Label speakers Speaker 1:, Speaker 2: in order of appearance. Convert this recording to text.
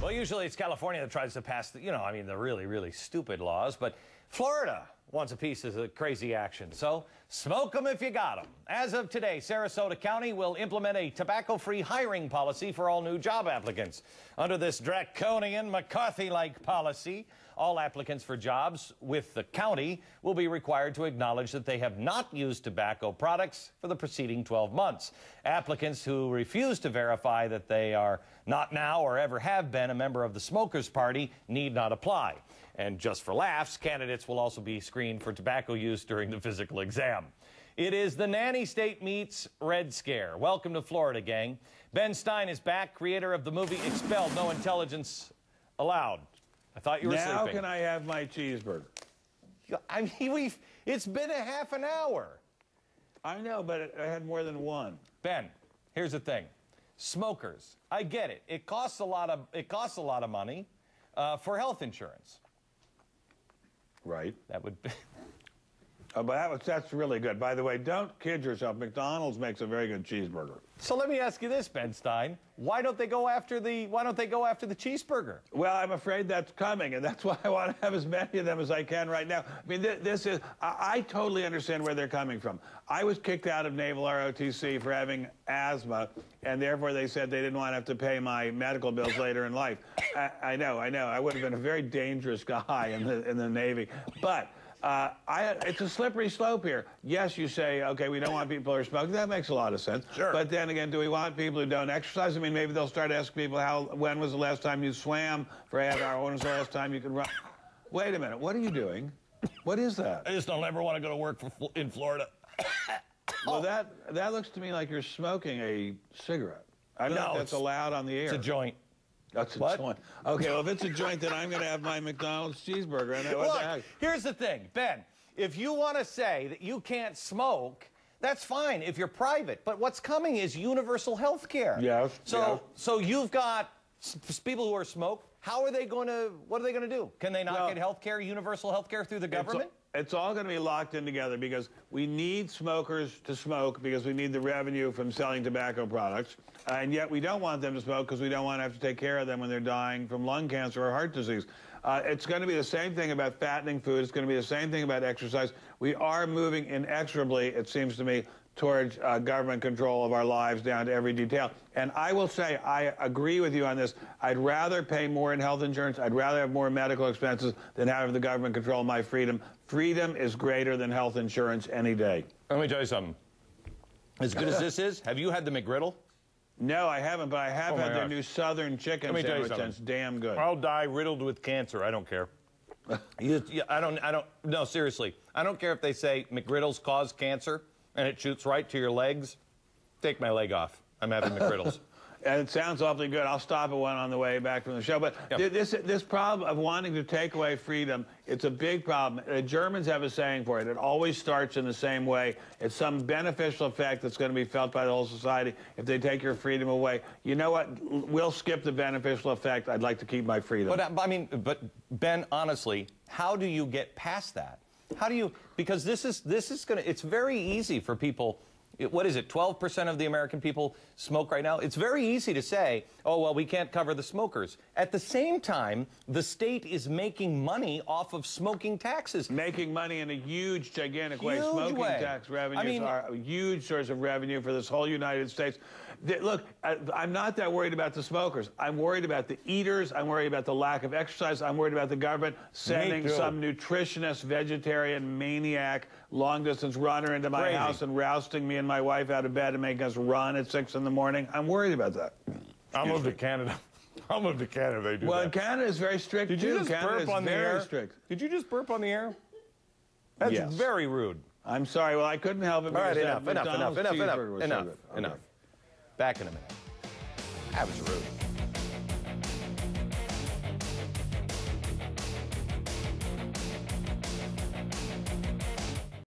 Speaker 1: Well, usually it's California that tries to pass the, the really, really stupid laws, but Florida wants a piece of the crazy action. So smoke them if you got them. As of today, Sarasota County will implement a tobacco-free hiring policy for all new job applicants. Under this draconian McCarthy-like policy, all applicants for jobs with the county will be required to acknowledge that they have not used tobacco products for the preceding 12 months. Applicants who refuse to verify that they are not now or ever have been a member of the Smokers Party need not apply. And just for laughs, candidates will also be screened for tobacco use during the physical exam. It is the nanny state meets Red Scare. Welcome to Florida, gang. Ben Stein is back, creator of the movie Expelled, No Intelligence Allowed. I thought you were sleeping.
Speaker 2: Now can I have my cheeseburger?
Speaker 1: I mean, it's been a half an hour.
Speaker 2: I know, but I had more than one.
Speaker 1: Ben, here's the thing. Smokers, I get it. It costs a lot of money for health insurance.
Speaker 2: Right.
Speaker 1: That would be...
Speaker 2: But that's really good. By the way, don't kid yourself. McDonald's makes a very good cheeseburger.
Speaker 1: So let me ask you this, Ben Stein. Why don't they go after the cheeseburger?
Speaker 2: Well, I'm afraid that's coming, and that's why I want to have as many of them as I can right now. I mean, I totally understand where they're coming from. I was kicked out of Naval ROTC for having asthma, and therefore they said they didn't want to have to pay my medical bills later in life. I know. I would have been a very dangerous guy in the Navy. But it's a slippery slope here. Yes, you say, okay, we don't want people who are smoking. That makes a lot of sense.
Speaker 1: Sure.
Speaker 2: But then again, do we want people who don't exercise? I mean, maybe they'll start asking people, when was the last time you swam for a half hour? When was the last time you could run? Wait a minute. What are you doing? What is that?
Speaker 1: I just don't ever want to go to work in Florida.
Speaker 2: Well, that looks to me like you're smoking a cigarette. I don't know if that's allowed on the air.
Speaker 1: It's a joint.
Speaker 2: That's a joint. Okay, well, if it's a joint, then I'm going to have my McDonald's cheeseburger. What the heck?
Speaker 1: Here's the thing, Ben. If you want to say that you can't smoke, that's fine if you're private. But what's coming is universal health care.
Speaker 2: Yes.
Speaker 1: So you've got people who are smoked. What are they going to do? Can they not get health care, universal health care through the government?
Speaker 2: It's all going to be locked in together because we need smokers to smoke because we need the revenue from selling tobacco products. And yet we don't want them to smoke because we don't want to have to take care of them when they're dying from lung cancer or heart disease. It's going to be the same thing about fattening food. It's going to be the same thing about exercise. We are moving inexorably, it seems to me, towards government control of our lives down to every detail. And I will say, I agree with you on this. I'd rather pay more in health insurance. I'd rather have more medical expenses than have the government control my freedom. Freedom is greater than health insurance any day.
Speaker 1: Let me tell you something. As good as this is, have you had the McGriddle?
Speaker 2: No, I haven't, but I have had their new Southern chicken sandwich, and it's damn good.
Speaker 1: I'll die riddled with cancer. I don't care. No, seriously. I don't care if they say McGriddles cause cancer and it shoots right to your legs. Take my leg off. I'm having McGriddles.
Speaker 2: And it sounds awfully good. I'll stop at one on the way back from the show. But this problem of wanting to take away freedom, it's a big problem. The Germans have a saying for it. It always starts in the same way. It's some beneficial effect that's going to be felt by the whole society if they take your freedom away. You know what? We'll skip the beneficial effect. I'd like to keep my freedom.
Speaker 1: But Ben, honestly, how do you get past that? How do you? Because this is going to. It's very easy for people. What is it, 12% of the American people smoke right now? It's very easy to say, oh, well, we can't cover the smokers. At the same time, the state is making money off of smoking taxes.
Speaker 2: Making money in a huge, gigantic way. Smoking tax revenues are a huge source of revenue for this whole United States. Look, I'm not that worried about the smokers. I'm worried about the eaters. I'm worried about the lack of exercise. I'm worried about the government sending some nutritionist, vegetarian, maniac, long-distance runner into my house and rousting me and my wife out of bed and making us run at 6 in the morning. I'm worried about that.
Speaker 1: I'll move to Canada. I'll move to Canada. They do that.
Speaker 2: Well, Canada is very strict,
Speaker 1: Did you just burp on the air?
Speaker 2: Strict.
Speaker 1: Did you just burp on the air? That's very rude.
Speaker 2: I'm sorry. Well, I couldn't help it.
Speaker 1: All right, enough. Back in a minute. That was rude.